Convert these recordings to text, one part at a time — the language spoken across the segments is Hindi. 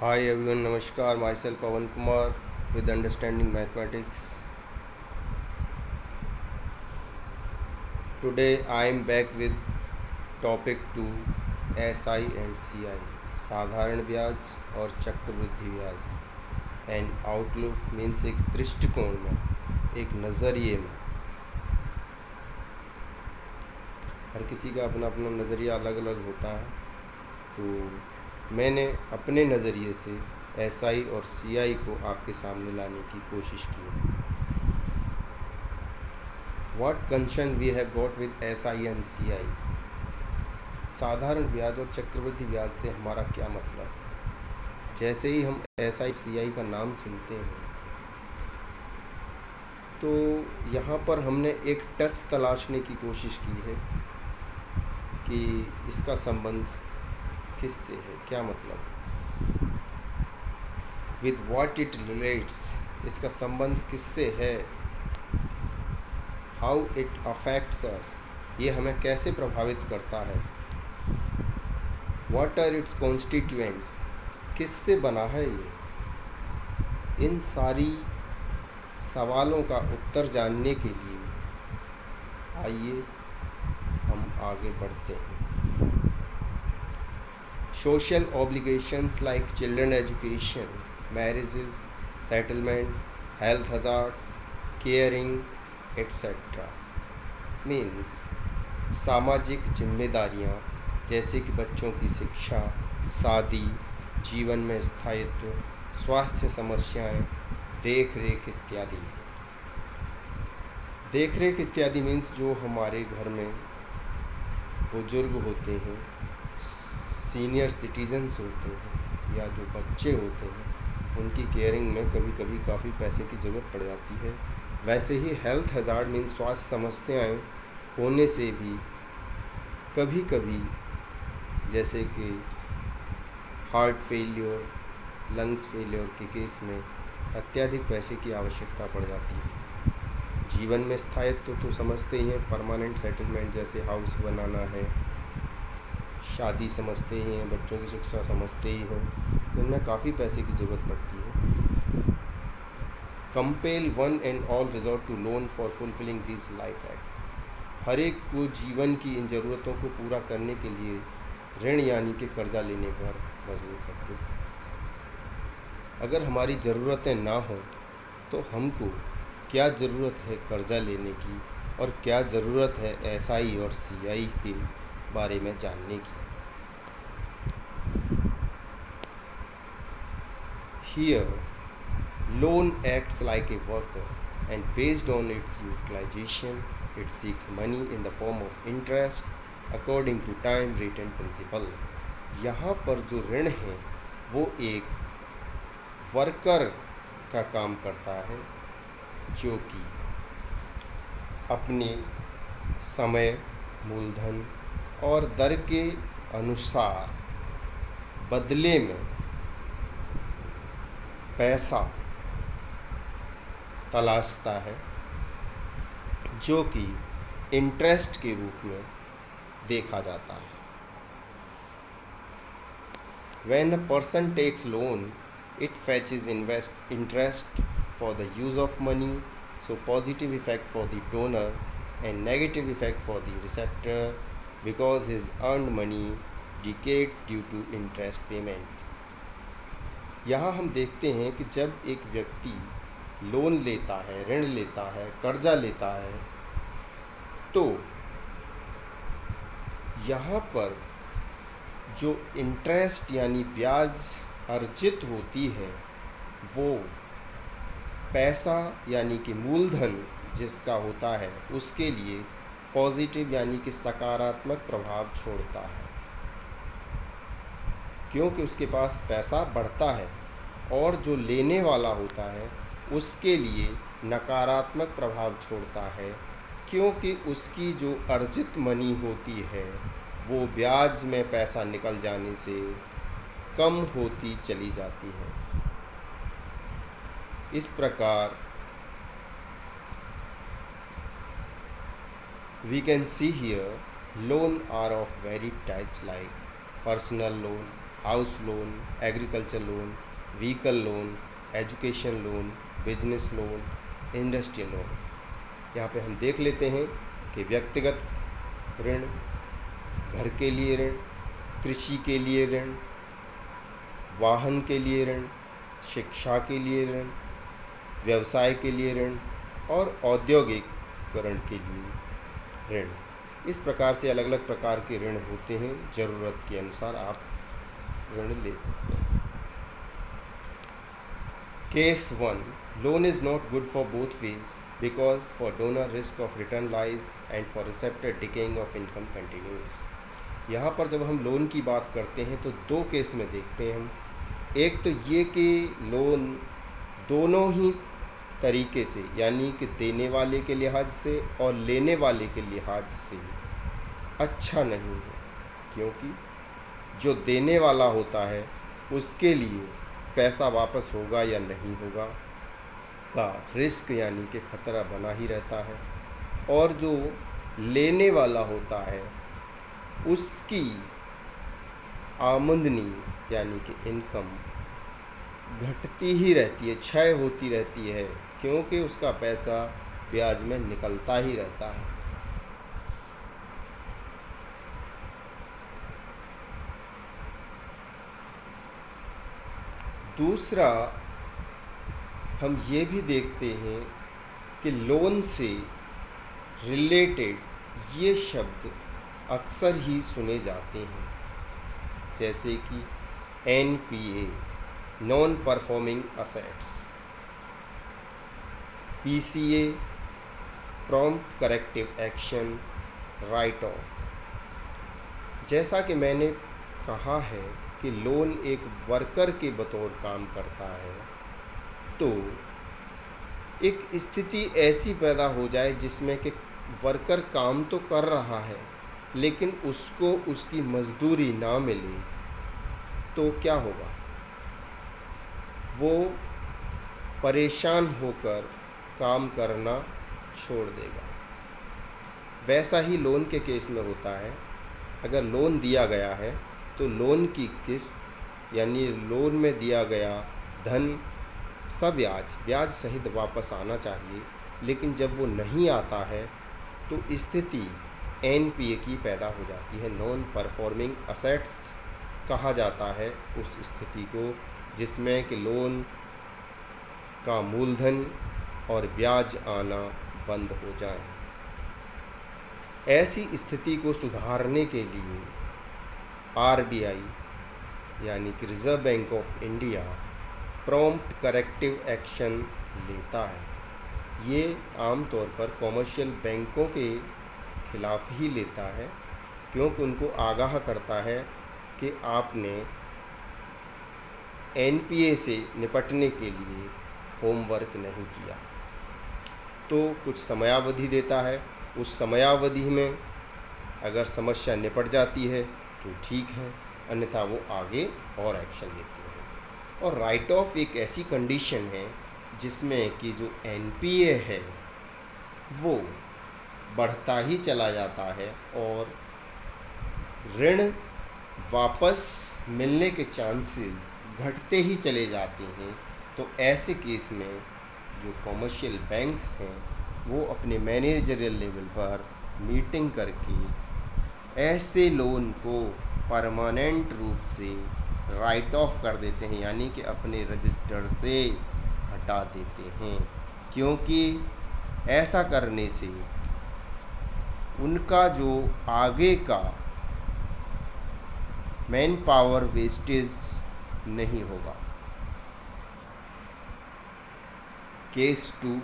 Hi everyone, Namaskar. Myself Pawan Kumar with Understanding Mathematics. Today I am back with topic 2 SI and CI साधारण ब्याज और चक्रवृद्धि ब्याज एंड आउटलुक मीन्स एक दृष्टिकोण में, एक नज़रिए में। हर किसी का अपना अपना नज़रिया अलग अलग होता है, तो मैंने अपने नज़रिए से SI और CI को आपके सामने लाने की कोशिश की है। What concern we have got with SI and CI? साधारण ब्याज और चक्रवृद्धि ब्याज से हमारा क्या मतलब है? जैसे ही हम SI CI का नाम सुनते हैं तो यहाँ पर हमने एक टच तलाशने की कोशिश की है कि इसका संबंध किससे है, क्या मतलब, विद व्हाट इट रिलेट्स, इसका संबंध किससे है, हाउ इट अफेक्ट्स अस, ये हमें कैसे प्रभावित करता है, व्हाट आर इट्स कॉन्स्टिट्यूएंट्स, किससे बना है ये। इन सारी सवालों का उत्तर जानने के लिए आइए हम आगे बढ़ते हैं। Social obligations like children education, marriages, settlement, health hazards, caring etcetera means सामाजिक जिम्मेदारियाँ जैसे कि बच्चों की शिक्षा, शादी, जीवन में स्थायित्व, स्वास्थ्य समस्याएं, देख रेख इत्यादि। देख रेख इत्यादि मीन्स जो हमारे घर में बुजुर्ग होते हैं, सीनियर सिटीजन्स होते हैं, या जो बच्चे होते हैं, उनकी केयरिंग में कभी कभी काफ़ी पैसे की ज़रूरत पड़ जाती है। वैसे ही हेल्थ हज़ार्ड मीन्स स्वास्थ्य समस्याएं होने से भी कभी कभी, जैसे कि हार्ट फेलियर, लंग्स फेलियर के केस में अत्यधिक पैसे की आवश्यकता पड़ जाती है। जीवन में स्थायित्व तो समझते ही हैं, परमानेंट सेटलमेंट जैसे हाउस बनाना है, शादी समझते ही हैं, बच्चों की शिक्षा समझते ही हैं, तो इनमें काफ़ी पैसे की ज़रूरत पड़ती है। Compel one and all resort to loan for fulfilling this life acts, हर एक को जीवन की इन ज़रूरतों को पूरा करने के लिए ऋण यानी कि कर्जा लेने पर मजबूर करते हैं। अगर हमारी ज़रूरतें ना हों तो हमको क्या ज़रूरत है कर्जा लेने की, और क्या ज़रूरत है SI और CI के बारे में जानने की। Here, loan acts like a worker and based on its utilization, it seeks money in the form of interest according to time rate and principal. यहाँ पर जो ऋण है वो एक वर्कर का काम करता है जो कि अपने समय, मूलधन और दर के अनुसार बदले में पैसा तलाशता है, जो कि इंटरेस्ट के रूप में देखा जाता है। When a person takes loan, it fetches interest for the use of money, so positive effect for the donor and negative effect for the receptor because his earned money decays due to interest payment. यहाँ हम देखते हैं कि जब एक व्यक्ति लोन लेता है, ऋण लेता है, कर्जा लेता है, तो यहाँ पर जो इंटरेस्ट यानी ब्याज अर्जित होती है वो पैसा यानी कि मूलधन जिसका होता है उसके लिए पॉजिटिव यानी कि सकारात्मक प्रभाव छोड़ता है, क्योंकि उसके पास पैसा बढ़ता है, और जो लेने वाला होता है उसके लिए नकारात्मक प्रभाव छोड़ता है, क्योंकि उसकी जो अर्जित मनी होती है वो ब्याज में पैसा निकल जाने से कम होती चली जाती है। इस प्रकार we can see here loan are of varied types like personal loan, house loan, agriculture loan, vehicle loan, education loan, business loan, industrial loan. यहाँ पे हम देख लेते हैं कि व्यक्तिगत ऋण, घर के लिए ऋण, कृषि के लिए ऋण, वाहन के लिए ऋण, शिक्षा के लिए ऋण, व्यवसाय के लिए ऋण और औद्योगिकरण के लिए ऋण। इस प्रकार से अलग अलग प्रकार के ऋण होते हैं। ज़रूरत के अनुसार आप ऋण ले सकते हैं। Case 1, loan is not good for both ways because for donor risk of return lies and for receptor decaying of income continues। यहाँ पर जब हम लोन की बात करते हैं तो दो केस में देखते हैं हम। एक तो ये कि लोन दोनों ही तरीके से, यानी कि देने वाले के लिहाज से और लेने वाले के लिहाज से अच्छा नहीं है, क्योंकि जो देने वाला होता है उसके लिए पैसा वापस होगा या नहीं होगा का रिस्क, यानी कि खतरा बना ही रहता है। और जो लेने वाला होता है उसकी आमदनी, यानी कि इनकम घटती ही रहती है, क्षय होती रहती है, क्योंकि उसका पैसा ब्याज में निकलता ही रहता है। दूसरा, हम ये भी देखते हैं कि लोन से रिलेटेड ये शब्द अक्सर ही सुने जाते हैं, जैसे कि NPA, non performing assets, PCA, prompt corrective action, right of. जैसा कि मैंने कहा है कि लोन एक वर्कर के बतौर काम करता है, तो एक स्थिति ऐसी पैदा हो जाए जिसमें कि वर्कर काम तो कर रहा है लेकिन उसको उसकी मजदूरी ना मिले, तो क्या होगा? वो परेशान होकर काम करना छोड़ देगा। वैसा ही लोन के केस में होता है। अगर लोन दिया गया है तो लोन की किस्त, यानी लोन में दिया गया धन ब्याज सहित वापस आना चाहिए, लेकिन जब वो नहीं आता है तो स्थिति NPA की पैदा हो जाती है। नॉन परफॉर्मिंग असेट्स कहा जाता है उस स्थिति को जिसमें कि लोन का मूलधन और ब्याज आना बंद हो जाए। ऐसी स्थिति को सुधारने के लिए RBI, यानी कि reserve bank of India, prompt corrective action लेता है। ये आमतौर पर कॉमर्शियल बैंकों के खिलाफ ही लेता है, क्योंकि उनको आगाह करता है कि आपने NPA से निपटने के लिए होमवर्क नहीं किया। तो कुछ समयावधि देता है, उस समयावधि में अगर समस्या निपट जाती है तो ठीक है, अन्यथा वो आगे और एक्शन लेते हैं। और राइट ऑफ एक ऐसी कंडीशन है जिसमें कि जो NPA है वो बढ़ता ही चला जाता है और ऋण वापस मिलने के चांसेस घटते ही चले जाते हैं। तो ऐसे केस में जो कॉमर्शियल बैंक्स हैं वो अपने मैनेजरियल लेवल पर मीटिंग करके ऐसे लोन को परमानेंट रूप से राइट ऑफ कर देते हैं, यानी कि अपने रजिस्टर से हटा देते हैं, क्योंकि ऐसा करने से उनका जो आगे का मैन पावर वेस्टेज नहीं होगा। Case 2,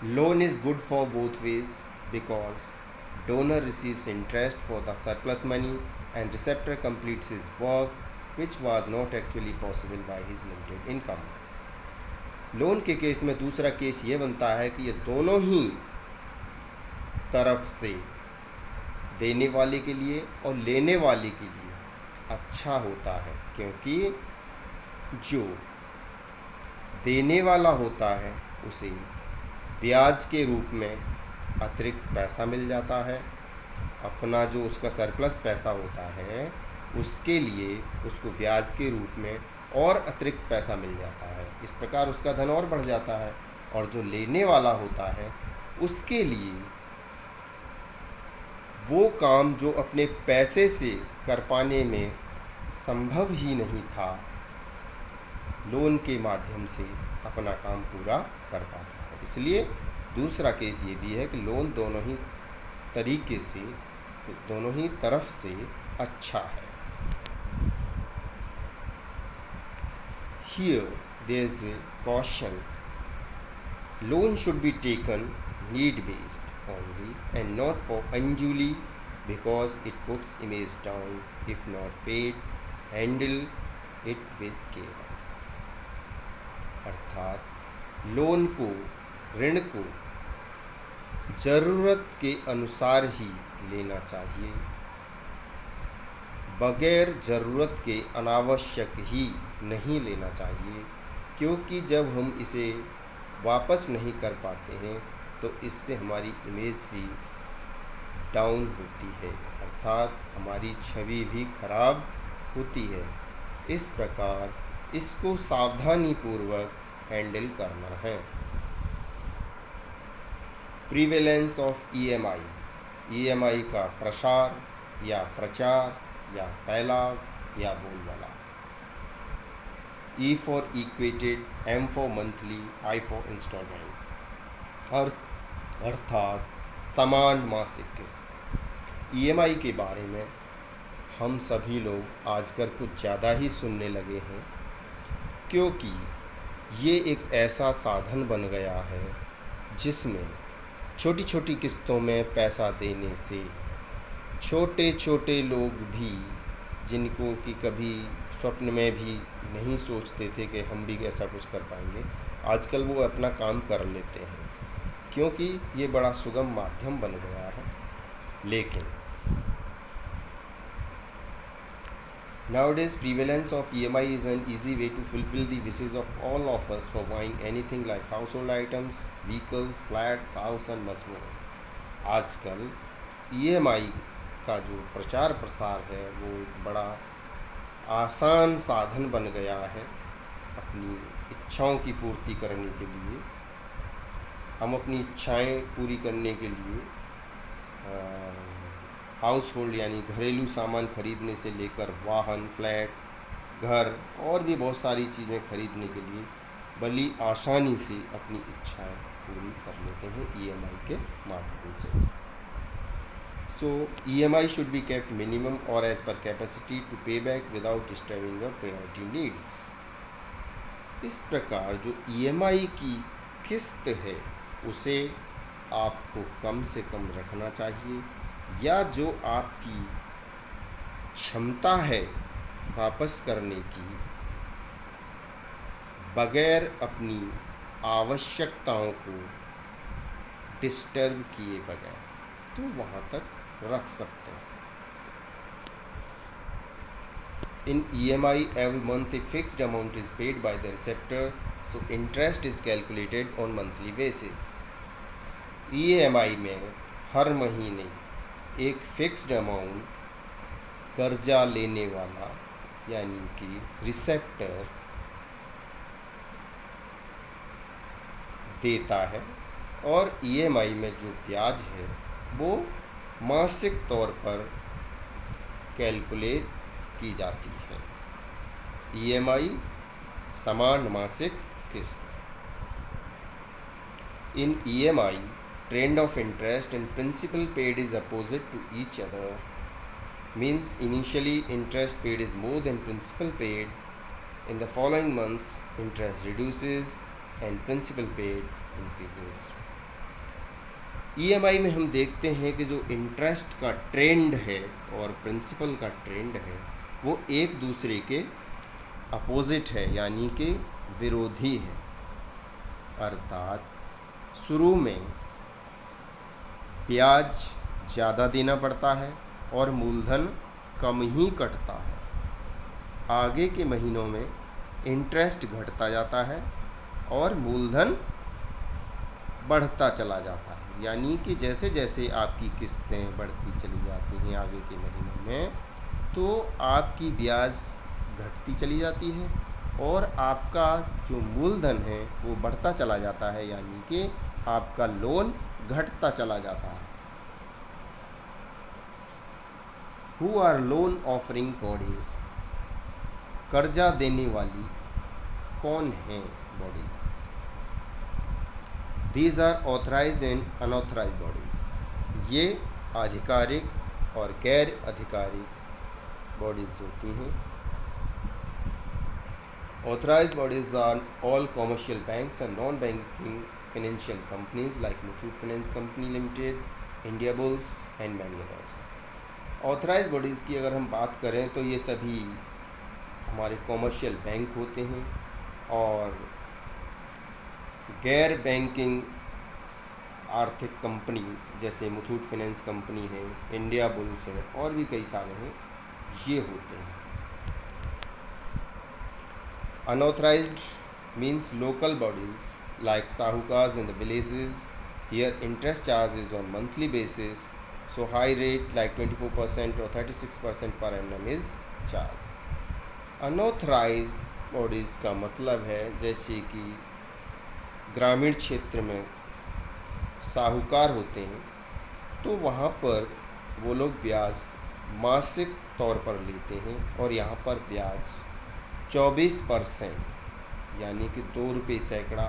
loan is good for both ways because donor receives interest for the surplus money and receptor completes his work which was not actually possible by his limited income। Loan के केस में दूसरा केस ये बनता है कि ये दोनों ही तरफ से, देने वाले के लिए और लेने वाले के लिए अच्छा होता है, क्योंकि जो देने वाला होता है उसे ब्याज के रूप में अतिरिक्त पैसा मिल जाता है। अपना जो उसका सरप्लस पैसा होता है उसके लिए उसको ब्याज के रूप में और अतिरिक्त पैसा मिल जाता है। इस प्रकार उसका धन और बढ़ जाता है, और जो लेने वाला होता है उसके लिए वो काम जो अपने पैसे से कर पाने में संभव ही नहीं था, लोन के माध्यम से अपना काम पूरा कर पाता है। इसलिए दूसरा केस ये भी है कि लोन दोनों ही तरीके से, तो दोनों ही तरफ से अच्छा है। Here there is a caution. Loan should be taken need based only and not for unduly, because it puts image down if not paid. Handle it with care. अर्थात लोन को, ऋण को ज़रूरत के अनुसार ही लेना चाहिए, बगैर ज़रूरत के अनावश्यक ही नहीं लेना चाहिए, क्योंकि जब हम इसे वापस नहीं कर पाते हैं तो इससे हमारी इमेज भी डाउन होती है, अर्थात हमारी छवि भी खराब होती है। इस प्रकार इसको सावधानी पूर्वक हैंडल करना है। प्रीवेलेंस ऑफ EMI, EMI का प्रसार या प्रचार या फैलाव या बोलबाला। E for equated, M for monthly, I for installment, अर्थात समान मासिक किस्त। EMI के बारे में हम सभी लोग आजकल कुछ ज़्यादा ही सुनने लगे हैं, क्योंकि ये एक ऐसा साधन बन गया है जिसमें छोटी छोटी किस्तों में पैसा देने से छोटे छोटे लोग भी, जिनको कि कभी स्वप्न में भी नहीं सोचते थे कि हम भी ऐसा कुछ कर पाएंगे, आजकल वो अपना काम कर लेते हैं, क्योंकि ये बड़ा सुगम माध्यम बन गया है। लेकिन nowadays prevalence of EMI is an easy way to fulfill the wishes of all of us for buying anything like household items, vehicles, flats, house and much more. आजकल EMI का जो प्रचार प्रसार है वो एक बड़ा आसान साधन बन गया है अपनी इच्छाओं की पूर्ति करने के लिए। हम अपनी इच्छाएं पूरी करने के लिए हाउस होल्ड यानी घरेलू सामान खरीदने से लेकर वाहन, फ्लैट, घर और भी बहुत सारी चीज़ें खरीदने के लिए बड़ी आसानी से अपनी इच्छाएं पूरी कर लेते हैं EMI के माध्यम से। So EMI should be kept minimum or as per capacity to pay back without disturbing your priority needs. इस प्रकार जो EMI की किस्त है उसे आपको कम से कम रखना चाहिए, या जो आपकी क्षमता है वापस करने की, बगैर अपनी आवश्यकताओं को डिस्टर्ब किए बगैर, तो वहाँ तक रख सकते हैं। In EMI, every month a fixed amount is paid by the receptor, so interest is calculated on monthly basis. EMI में हर महीने एक फिक्स्ड अमाउंट कर्जा लेने वाला यानी कि रिसेप्टर देता है, और EMI में जो ब्याज है वो मासिक तौर पर कैलकुलेट की जाती है। EMI समान मासिक किस्त। In EMI, trend of interest and principal paid is opposite to each other, means initially interest paid is more than principal paid. In the following months interest reduces and principal paid increases. EMI में हम देखते हैं कि जो इंटरेस्ट का ट्रेंड है और प्रिंसिपल का ट्रेंड है वो एक दूसरे के अपोजिट है, यानी कि विरोधी है। अर्थात शुरू में ब्याज ज़्यादा देना पड़ता है और मूलधन कम ही कटता है। आगे के महीनों में इंटरेस्ट घटता जाता है और मूलधन बढ़ता चला जाता है, यानी कि जैसे जैसे आपकी किस्तें बढ़ती चली जाती हैं आगे के महीनों में, तो आपकी ब्याज घटती चली जाती है और आपका जो मूलधन है वो बढ़ता चला जाता है, यानी कि आपका लोन घटता चला जाता है। Who are loan offering bodies, कर्जा देने वाली कौन है bodies? These are authorised and unauthorised bodies. ये आधिकारिक और गैर आधिकारिक बॉडीज होती हैं। Authorized bodies are all commercial banks and non-banking financial companies like Muthoot Finance Company Limited, Indiabulls and many others. Authorized bodies की अगर हम बात करें तो ये सभी हमारे कॉमर्शियल बैंक होते हैं और गैर बैंकिंग आर्थिक कंपनी जैसे मुथूट फाइनेंस कंपनी है, इंडिया बुल्स है और भी कई सारे हैं, ये होते हैं। Unauthorized means local bodies like sahukars in the villages. Here interest charge is on monthly basis, so high rate like 24% or 36% per annum is charged. Unauthorized bodies का मतलब है जैसे कि ग्रामीण क्षेत्र में साहूकार होते हैं तो वहाँ पर वो लोग ब्याज मासिक तौर पर लेते हैं और यहाँ पर ब्याज 24% यानी कि 2 रुपये सैकड़ा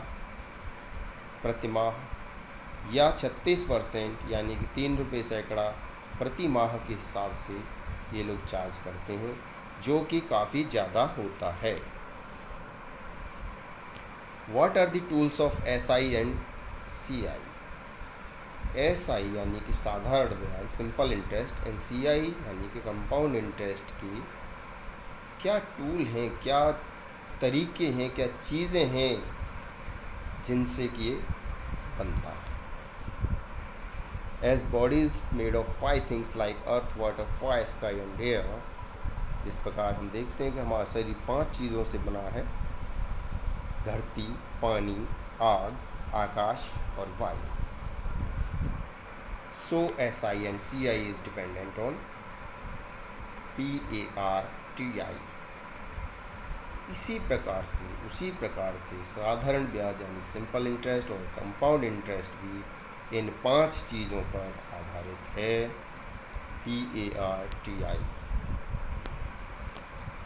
प्रति माह या 36% यानी कि 3 रुपये सैकड़ा प्रति माह के हिसाब से ये लोग चार्ज करते हैं, जो कि काफ़ी ज़्यादा होता है। What are the tools of SI and CI? SI यानी कि साधारण ब्याज सिंपल इंटरेस्ट एंड सीआई यानी कि कंपाउंड इंटरेस्ट की क्या टूल हैं, क्या तरीके हैं, क्या चीज़ें हैं जिनसे कि ये बनता है। As bodies made of 5 things like earth, water, fire, sky and air, जिस प्रकार हम देखते हैं कि हमारा शरीर 5 चीज़ों से बना है, धरती, पानी, आग, आकाश और वायु। सो SI and CI is dependent on PARTI। उसी प्रकार से साधारण ब्याज यानी सिंपल इंटरेस्ट और कंपाउंड इंटरेस्ट भी इन 5 चीज़ों पर आधारित है। PARTI।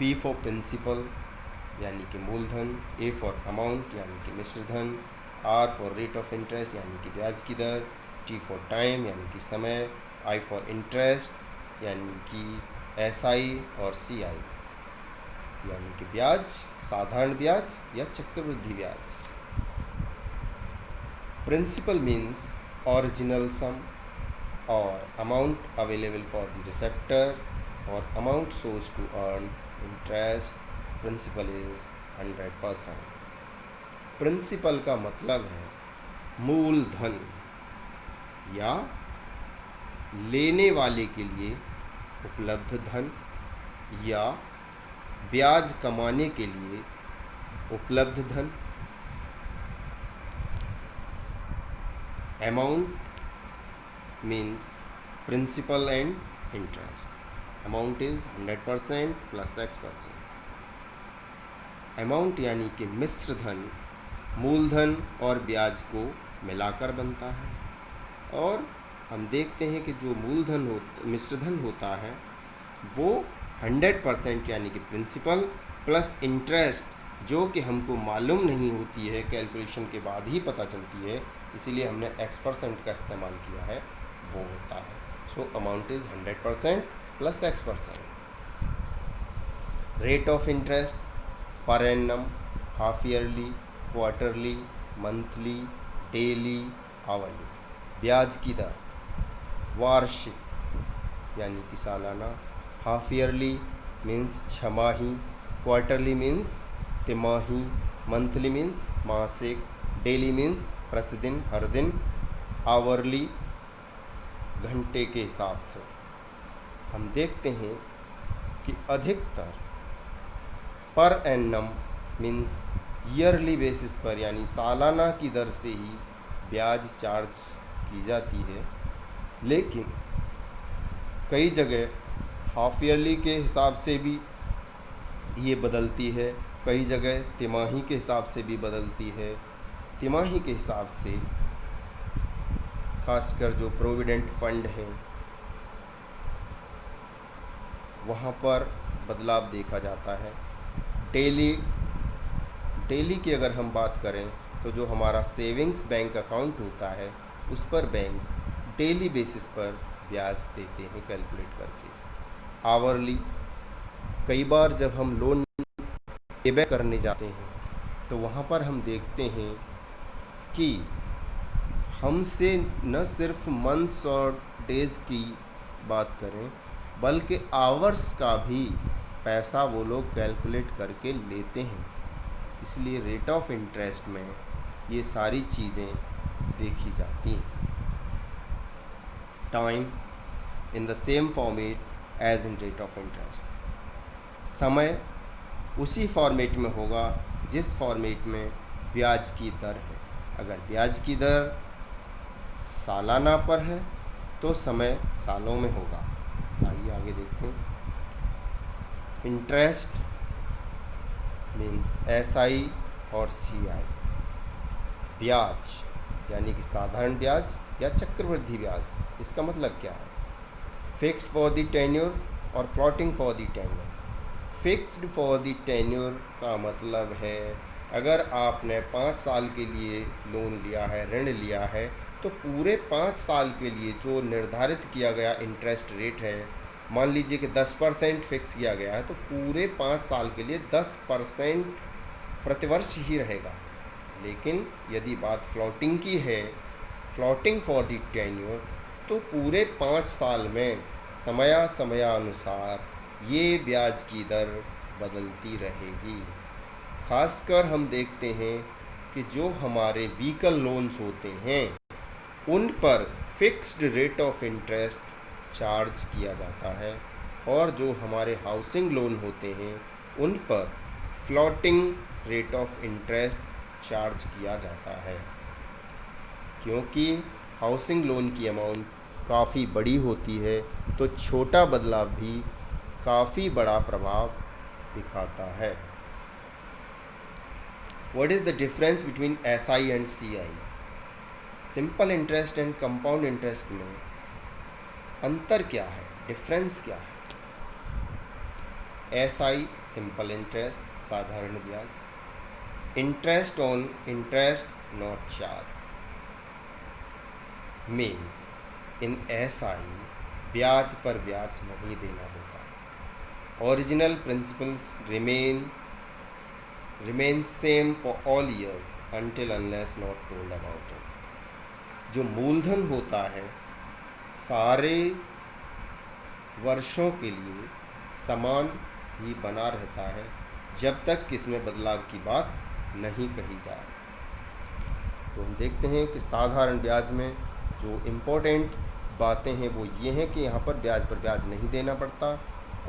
P फॉर प्रिंसिपल यानी कि मूलधन, A फॉर अमाउंट यानी कि मिश्रधन, R for rate of interest यानी कि ब्याज की दर, T फॉर टाइम यानी कि समय, I फॉर इंटरेस्ट यानी कि SI और CI यानी कि ब्याज, साधारण ब्याज या चक्रवृद्धि ब्याज। प्रिंसिपल मीन्स ओरिजिनल सम और amount available for the receptor और amount source to earn interest. Principal is 100%। Principal का मतलब है मूलधन या लेने वाले के लिए उपलब्ध धन या ब्याज कमाने के लिए उपलब्ध धन। Amount means principal and interest. Amount is 100% plus X%। Amount यानी कि मिश्र धन मूलधन और ब्याज को मिलाकर बनता है और हम देखते हैं कि जो मिश्रधन होता है वो 100% यानी कि प्रिंसिपल प्लस इंटरेस्ट जो कि हमको मालूम नहीं होती है, कैलकुलेशन के बाद ही पता चलती है, इसीलिए हमने X% का इस्तेमाल किया है, वो होता है। So amount is 100% plus X%। Rate of interest per annum, half yearly, quarterly, monthly, daily, hourly. ब्याज की दर वार्षिक यानी कि सालाना, हाफ ईयरली मीन्स छमाही, क्वार्टरली मीन्स तिमाही, मंथली मीन्स मासिक, डेली मीन्स प्रतिदिन, हर दिन, आवरली घंटे के हिसाब से। हम देखते हैं कि अधिकतर per annum means yearly basis पर यानी सालाना की दर से ही ब्याज चार्ज की जाती है, लेकिन कई जगह हाफ ईयरली के हिसाब से भी ये बदलती है, कई जगह तिमाही के हिसाब से भी बदलती है। तिमाही के हिसाब से खासकर जो प्रोविडेंट फंड हैं वहाँ पर बदलाव देखा जाता है। डेली डेली की अगर हम बात करें तो जो हमारा सेविंग्स बैंक अकाउंट होता है उस पर बैंक डेली बेसिस पर ब्याज देते हैं कैलकुलेट करके। आवरली कई बार जब हम लोन पे बैक करने जाते हैं तो वहाँ पर हम देखते हैं कि हमसे न सिर्फ मंथ्स और डेज़ की बात करें बल्कि आवर्स का भी पैसा वो लोग कैलकुलेट करके लेते हैं। इसलिए रेट ऑफ इंटरेस्ट में ये सारी चीज़ें देखी जाती हैं। Time in the same format as in rate of interest. समय उसी फॉर्मेट में होगा जिस फॉर्मेट में ब्याज की दर है। अगर ब्याज की दर सालाना पर है तो समय सालों में होगा। आइए आगे देखते हैं। इंटरेस्ट मीन्स SI और CI। ब्याज यानी कि साधारण ब्याज या चक्रवृद्धि ब्याज, इसका मतलब क्या है? फिक्स्ड फॉर द टेन्योर और floating for the tenure. Fixed for the tenure का मतलब है अगर आपने 5 साल के लिए लोन लिया है, ऋण लिया है, तो पूरे 5 साल के लिए जो निर्धारित किया गया इंटरेस्ट रेट है, मान लीजिए कि 10% फिक्स किया गया है, तो पूरे 5 साल के लिए 10% प्रतिवर्ष ही रहेगा। लेकिन यदि बात फ्लोटिंग की है, फ्लोटिंग फॉर द टेन्योर, तो पूरे 5 साल में समयानुसार ये ब्याज की दर बदलती रहेगी। खासकर हम देखते हैं कि जो हमारे व्हीकल लोन्स होते हैं उन पर fixed rate of interest charge किया जाता है और जो हमारे हाउसिंग लोन होते हैं उन पर floating rate of interest charge किया जाता है। क्योंकि हाउसिंग लोन की अमाउंट काफ़ी बड़ी होती है तो छोटा बदलाव भी काफ़ी बड़ा प्रभाव दिखाता है। What is the difference between SI and CI? Simple interest and compound interest में अंतर क्या है, डिफरेंस क्या है? SI सिंपल इंटरेस्ट, साधारण ब्याज। Interest on interest not charge means in SI ब्याज पर ब्याज नहीं देना होता। Original principles remains same for all years until unless not told about it। जो मूलधन होता है सारे वर्षों के लिए समान ही बना रहता है जब तक कि इसमें बदलाव की बात नहीं कही जाए। तो हम देखते हैं कि साधारण ब्याज में जो इम्पोर्टेंट बातें हैं वो ये हैं कि यहाँ पर ब्याज नहीं देना पड़ता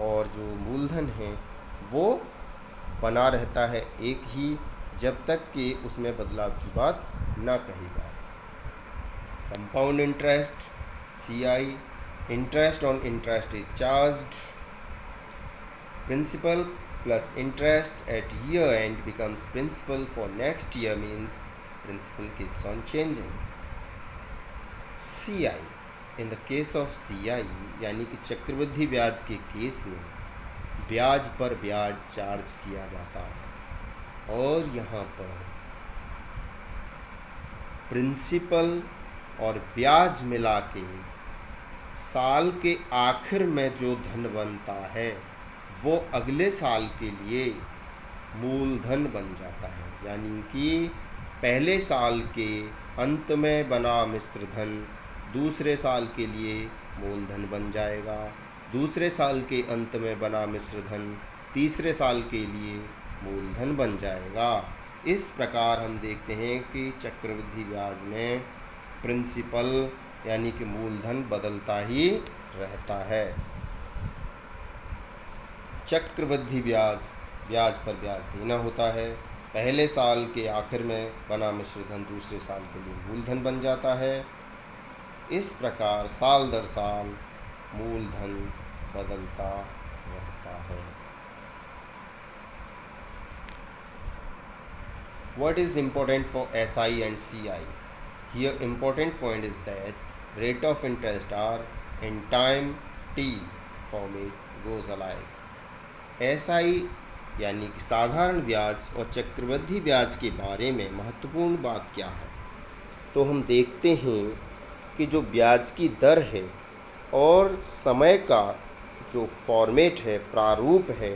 और जो मूलधन है वो बना रहता है एक ही जब तक कि उसमें बदलाव की बात ना कही जाए। Compound interest CI, interest on interest is charged, principal plus interest at year end becomes principal for next year means principal keeps on changing. CI in the case of CI यानी कि चक्रवृद्धि ब्याज के केस में ब्याज पर ब्याज चार्ज किया जाता है और यहाँ पर प्रिंसिपल और ब्याज मिला के साल के आखिर में जो धन बनता है वो अगले साल के लिए मूलधन बन जाता है। यानी कि पहले साल के अंत में बना मिश्र धन दूसरे साल के लिए मूलधन बन जाएगा, दूसरे साल के अंत में बना मिश्र धन तीसरे साल के लिए मूलधन बन जाएगा। इस प्रकार हम देखते हैं कि चक्रवृद्धि ब्याज में प्रिंसिपल यानी कि मूलधन बदलता ही रहता है। चक्रवृद्धि ब्याज पर ब्याज देना होता है। पहले साल के आखिर में बना मिश्र धन दूसरे साल के लिए मूलधन बन जाता है। इस प्रकार साल दर साल मूलधन बदलता रहता है। What is important for SI and CI? Here important point is that rate of interest are in time t format goes alike. SI यानी कि साधारण ब्याज और चक्रवृद्धि ब्याज के बारे में महत्वपूर्ण बात क्या है, तो हम देखते हैं कि जो ब्याज की दर है और समय का जो फॉर्मेट है, प्रारूप है,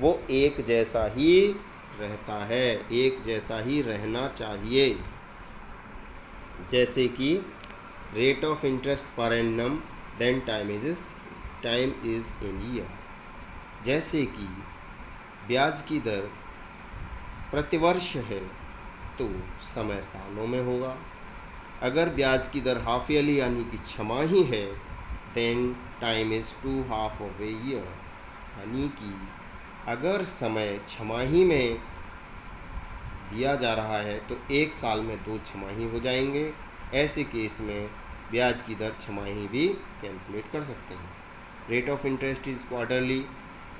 वो एक जैसा ही रहता है, एक जैसा ही रहना चाहिए। जैसे कि rate of interest per annum then time is in year. जैसे कि ब्याज की दर प्रतिवर्ष है तो समय सालों में होगा। अगर ब्याज की दर हाफ ईयरली यानी कि छमाही है, then time is 2 half of a year. यानी कि अगर समय छमाही में दिया जा रहा है तो एक साल में 2 छमाही हो जाएंगे। ऐसे केस में ब्याज की दर छमाही भी कैलकुलेट कर सकते हैं। Rate of interest is quarterly,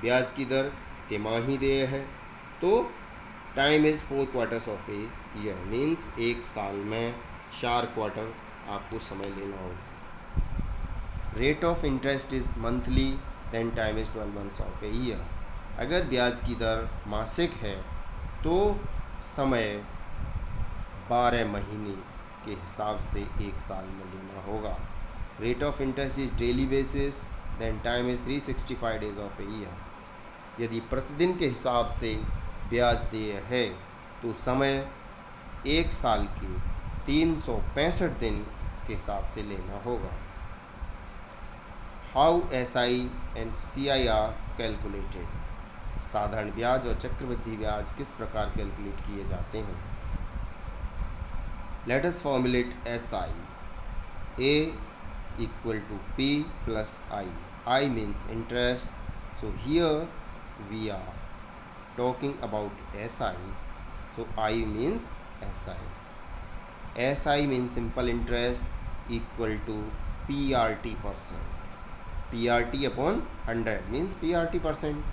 ब्याज की दर तिमाही देय है, तो time is 4 quarters of a year, means एक साल में 4 क्वार्टर आपको समय लेना होगा। Rate of interest is monthly, then time is 12 months of a year. अगर ब्याज की दर मासिक है तो समय 12 महीने के हिसाब से एक साल में लेना होगा। Rate of interest is daily basis, then time is 365 days of a year. यदि प्रतिदिन के हिसाब से ब्याज देय है तो समय एक साल के 365 दिन के हिसाब से लेना होगा। How SI and CI are calculated? साधारण ब्याज और चक्रवृद्धि ब्याज किस प्रकार कैलकुलेट किए जाते हैं? Late us formulate SI। A equal to P plus I. I means interest. So here we are talking about SI. So I means SI. SI means simple interest equal to PRT percent. PRT upon 100 means PRT percent.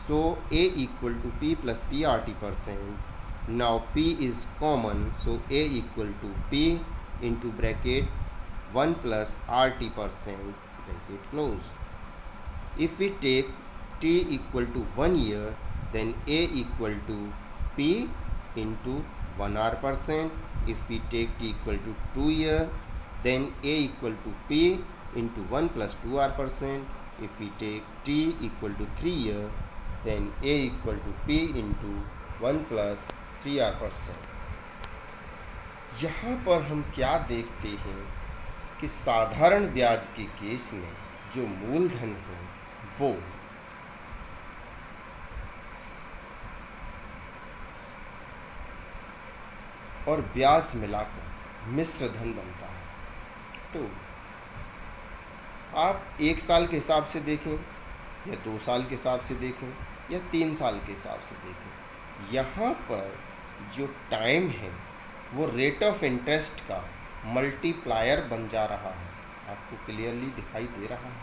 So A equal to P plus PRT percent. Now P is common, so A equal to P into bracket 1 plus RT percent bracket close. If we take T equal to 1 year, then A equal to P into 1 R percent. If we take T equal to 2 year, then A equal to P into 1 plus 2 R percent. If we take T equal to 3 year, then A equal to P into 1 plus 3 R percent. यहाँ पर हम क्या देखते हैं कि साधारण ब्याज के केस में जो मूलधन है वो और ब्याज मिलाकर मिश्र धन बनता है। तो आप एक साल के हिसाब से देखें या 2 साल के हिसाब से देखें या 3 साल के हिसाब से देखें, यहाँ पर जो टाइम है वो रेट ऑफ इंटरेस्ट का मल्टीप्लायर बन जा रहा है। आपको क्लियरली दिखाई दे रहा है,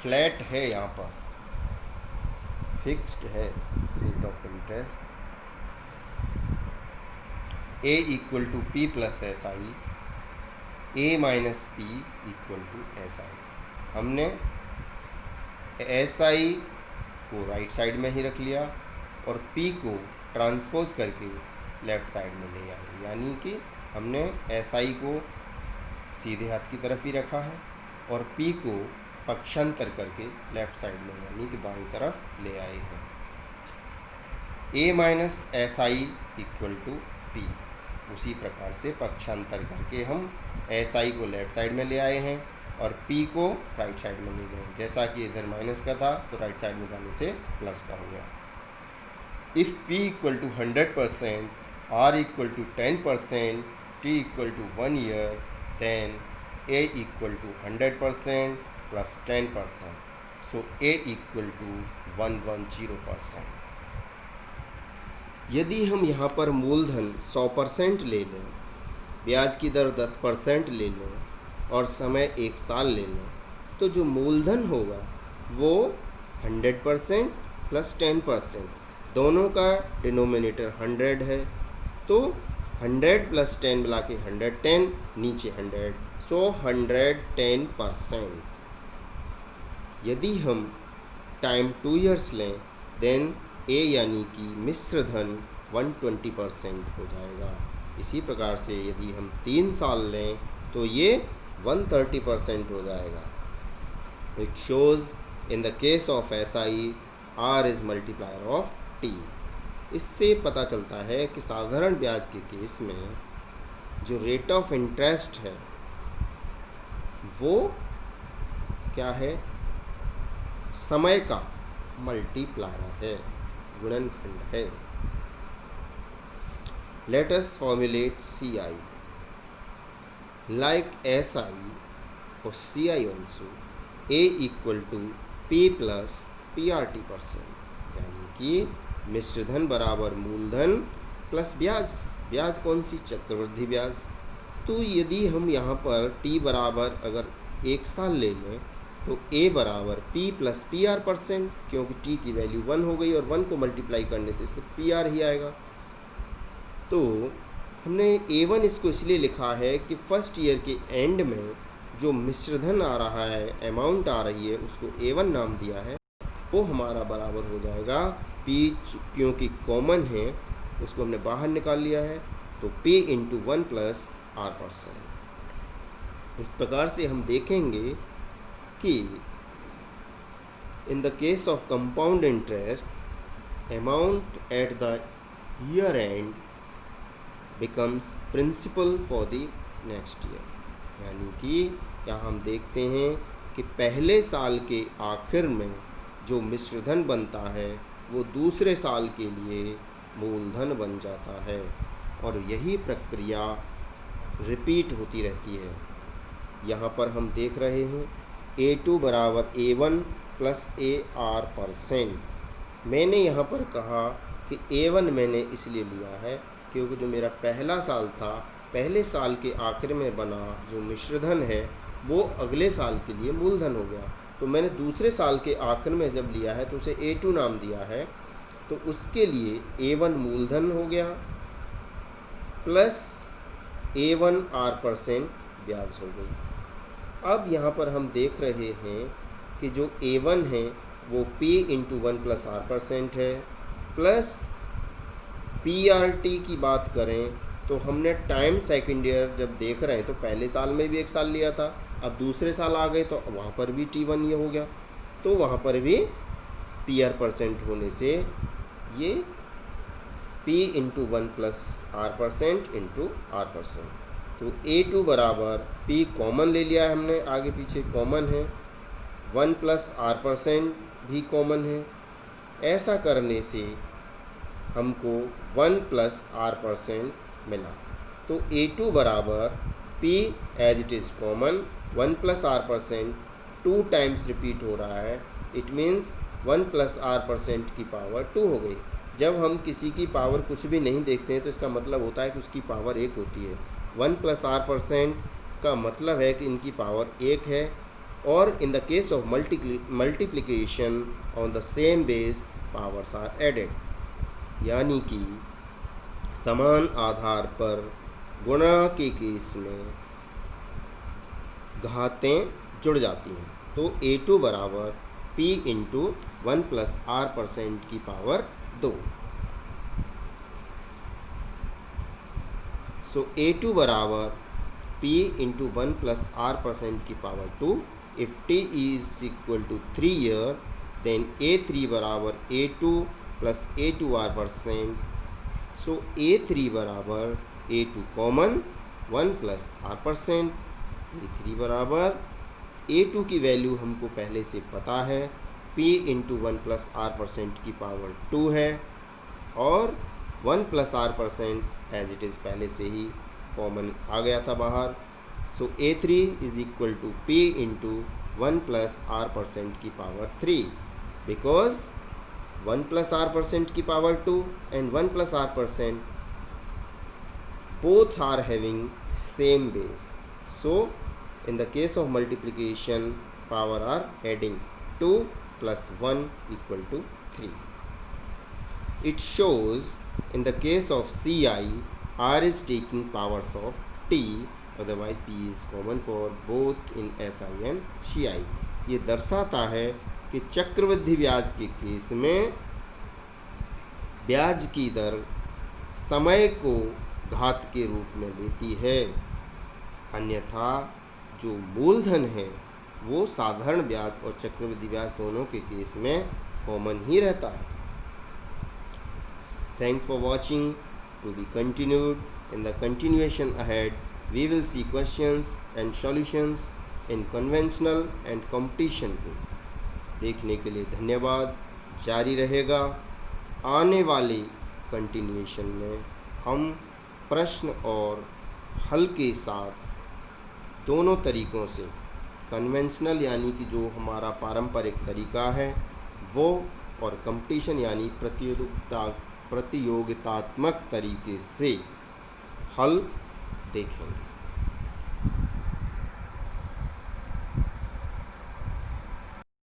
फ्लैट है, यहाँ पर फिक्स्ड है rate of interest. A equal to P plus SI, A minus P equal to SI। हमने SI को राइट साइड में ही रख लिया और P को ट्रांसपोज करके लेफ़्ट साइड में ले आए, यानी कि हमने SI को सीधे हाथ की तरफ ही रखा है और P को पक्षांतर करके लेफ़्ट साइड में यानी कि बाईं तरफ ले आए हैं। A minus SI equal to P, उसी प्रकार से पक्षांतर करके हम SI को लेफ़्ट साइड में ले आए हैं और P को राइट साइड में ले गए। जैसा कि इधर माइनस का था तो राइट साइड में जाने से प्लस का हो गया। If P equal to 100%, R equal to 10%, T equal to 1 year, then A equal to 100% plus 10%, so A equal to 110%। यदि हम यहाँ पर मूलधन 100% ले लें, ब्याज की दर 10% ले लें और समय 1 साल ले लें, तो जो मूलधन होगा वो 100% प्लस 10%, दोनों का डिनोमिनेटर 100 है, तो 100 प्लस 10 मिला के 110, नीचे 100, सो 110%। यदि हम टाइम 2 ईयर्स लें देन ए यानी कि मिश्र धन 120% हो जाएगा। इसी प्रकार से यदि हम 3 साल लें तो ये 130% हो जाएगा। It shows in the case of SI R is multiplier of T। इससे पता चलता है कि साधारण ब्याज के केस में जो रेट ऑफ इंटरेस्ट है वो क्या है, समय का मल्टीप्लायर है, गुणनखंड है। Let us formulate CI like SI for CI also, A equal to P plus PRT%, यानी कि मिश्रधन बराबर मूलधन प्लस ब्याज। ब्याज कौन सी, चक्रवृद्धि ब्याज। तो यदि हम यहाँ पर T बराबर अगर 1 साल ले लें तो A बराबर P प्लस PR%, क्योंकि T की वैल्यू 1 हो गई और 1 को मल्टीप्लाई करने से सिर्फ PR ही आएगा। तो हमने A1 इसको इसलिए लिखा है कि फर्स्ट ईयर के एंड में जो मिश्रधन आ रहा है, अमाउंट आ रही है, उसको A1 नाम दिया है, वो हमारा बराबर हो जाएगा P, क्योंकि कॉमन है उसको हमने बाहर निकाल लिया है, तो P इंटू 1 प्लस R%। इस प्रकार से हम देखेंगे कि in the case of compound interest amount at the year end becomes principal for the next year, यानी कि यहाँ हम देखते हैं कि पहले साल के आखिर में जो मिश्रधन बनता है वो दूसरे साल के लिए मूलधन बन जाता है, और यही प्रक्रिया रिपीट होती रहती है। यहाँ पर हम देख रहे हैं A2 बराबर A1 प्लस AR%। मैंने यहाँ पर कहा कि A1 मैंने इसलिए लिया है क्योंकि जो मेरा पहला साल था, पहले साल के आखिर में बना जो मिश्रधन है वो अगले साल के लिए मूलधन हो गया, तो मैंने दूसरे साल के आखिर में जब लिया है तो उसे A2 नाम दिया है, तो उसके लिए A1 मूलधन हो गया प्लस A1 R% ब्याज हो गई। अब यहाँ पर हम देख रहे हैं कि जो A1 है वो P इंटू 1 प्लस R% है, प्लस PRT की बात करें तो हमने टाइम सेकेंड ईयर जब देख रहे हैं तो पहले साल में भी 1 साल लिया था, अब दूसरे साल आ गए तो वहाँ पर भी T1 ये हो गया, तो वहाँ पर भी PR% होने से ये P into 1 plus R% into R%। तो A2 बराबर P कॉमन ले लिया है हमने, आगे पीछे कॉमन है, 1 प्लस R% भी कॉमन है। ऐसा करने से हमको 1 प्लस R% मिला, तो A2 बराबर P as it is common 1 plus R% 2 times repeat हो रहा है, इट मीन्स 1 प्लस R% की पावर 2 हो गई। जब हम किसी की पावर कुछ भी नहीं देखते हैं तो इसका मतलब होता है कि उसकी पावर 1 होती है। 1 प्लस R% का मतलब है कि इनकी पावर 1 है, और in the case of multiplication on the same base powers are added, यानी कि समान आधार पर गुणा के केस में घातें जुड़ जाती हैं। तो A2 बराबर P इंटू 1 प्लस R% की पावर 2। सो A2 बराबर P इंटू 1 प्लस R% की power 2। If T is equal to 3 year then A3 बराबर A2 प्लस A2 R%। सो A3 बराबर A2 common 1 plus R%, A3 बराबर A2 की वैल्यू हमको पहले से पता है, P इंटू 1 प्लस R% की पावर 2 है, और 1 plus R% as it is पहले से ही कॉमन आ गया था बाहर। So A3 is equal to P into 1 plus R% की पावर 3, बिकॉज 1 प्लस R% की power 2 and 1 plus R% both are having same base. So in the case of multiplication power are adding. 2 plus 1 equal to 3. It shows in the case of Ci, R is taking powers of T, otherwise P is common for both in Si and Ci. ये दर्शाता है कि चक्रवृद्धि ब्याज के केस में ब्याज की दर समय को घात के रूप में लेती है, अन्यथा जो मूलधन है वो साधारण ब्याज और चक्रवृद्धि ब्याज दोनों के केस में कॉमन ही रहता है. Thanks for watching. To be continued. In the continuation ahead, we will see questions and solutions in conventional and competition way. देखने के लिए धन्यवाद. जारी रहेगा. आने वाले कंटिन्यूएशन में हम प्रश्न और हल के साथ दोनों तरीक़ों से, कन्वेंशनल यानी कि जो हमारा पारंपरिक तरीका है वो, और कंपटीशन यानी प्रतियोगितात्मक तरीके से हल देखेंगे.